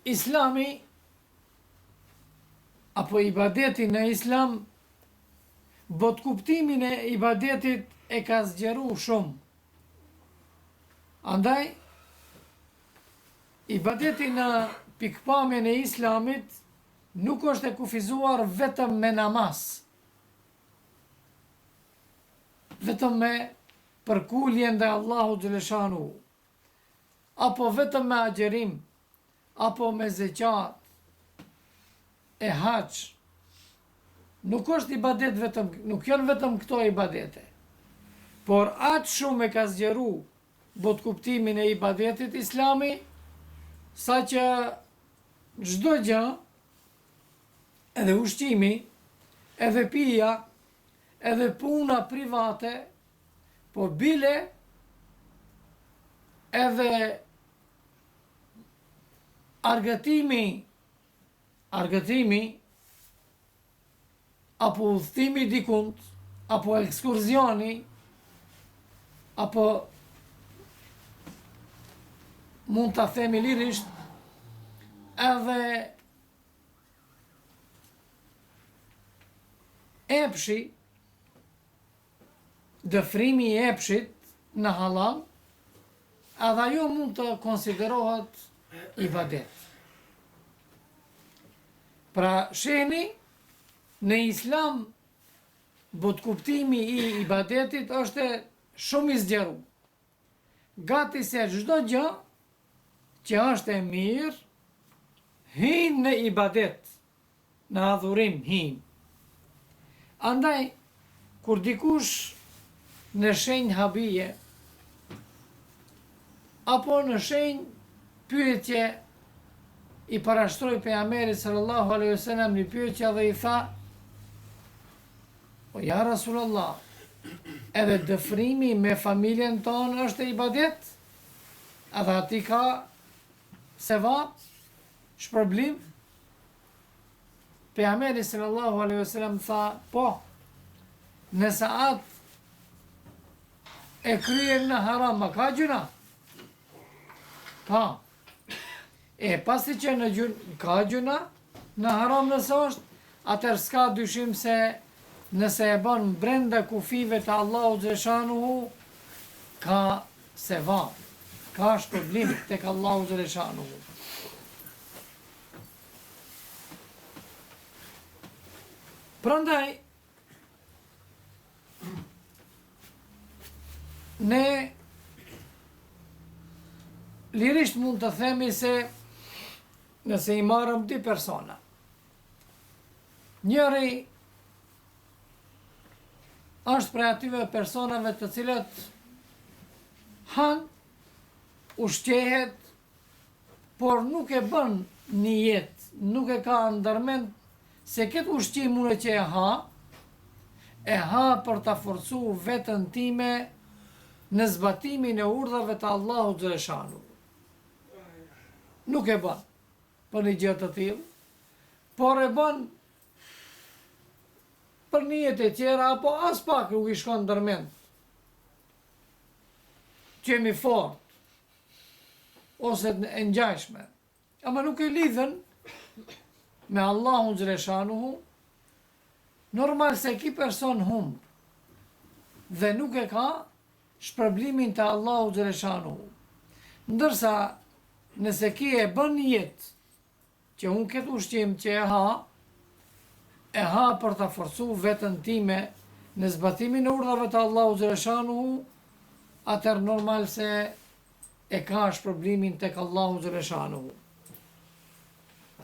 Islami apo ibadeti në Islam, bot kuptimin e ibadetit e ka zgjeru shumë. Andaj, ibadeti në pikpamjen e Islamit nuk është e kufizuar vetëm me namaz, vetëm me përkuljen dhe Allahu xhaleshanu, apo vetëm me agjerim, apo me zeqat, e haç. Nuk është ibadet vetëm, nuk janë vetëm këto ibadete, por atë shumë e ka zgjeru bot kuptimin e ibadetit Islami, sa që çdo gjë, edhe ushqimi, edhe pija, edhe puna private, po bile edhe argëtimi, apo udhëtimi dikund, apo ekskursioni, apo mund ta themi lirisht, edhe epshi, dëfrimi i epshit në halal, edhe ajo mund të konsiderohet ibadet. Pra sheni, në Islam, bot kuptimi i ibadetit është shumë i zgjeru. Gati se çdo gjë që është e mirë, hin në ibadet, në adhurim hin. Andaj, kur dikush në shenjë habije, apo në shenjë pyetje, i parashtroi pejgamberit sallallahu alaihi wasallam një pyetje dhe i tha: "O ja Rasulullah, edhe dëfrimi me familjen tonë është ibadet? Edhe ati ka sevap, shpërblim?" Pejgamberi sallallahu alaihi wasallam tha: "Po, nëse atë e kryen në haram, ma ka gjuna?" Ka. E pasi që ka gjuna, në haram nëse është, atër s'ka dyshim se nëse e bën brenda kufive të Allahu xhaleshanuhu, ka sevap, ka shpërblim tek Allahu xhaleshanuhu. Prandaj, ne lirisht mund të themi se nëse i marrëm dy persona, njëri është prej atyve personave të cilët han, ushqehet, por nuk e bën një jetë, nuk e ka ndërmend se këtë ushqim unë që e ha për ta forcu veten time në zbatimin e urdhave të Allahu xhaleshanu. Nuk e bën për një gjë të tillë, por e bën për një jetë e tjera, apo as pak nuk i shkon ndërmend. Qemi fort, ose e ngjashme, ama nuk e lidhen me Allahun xhaleshanuhu. Normal se ki person humb dhe nuk e ka shpërblimin të Allahu xhaleshanuhu. Ndërsa nëse ki e bën një jetë që unë këtë ushqim që e ha për të forcu vetën time në zbatimin e urdhave të Allahu xhaleshanuhu, atër normal se e ka shpërblimin tek Allahu xhaleshanuhu.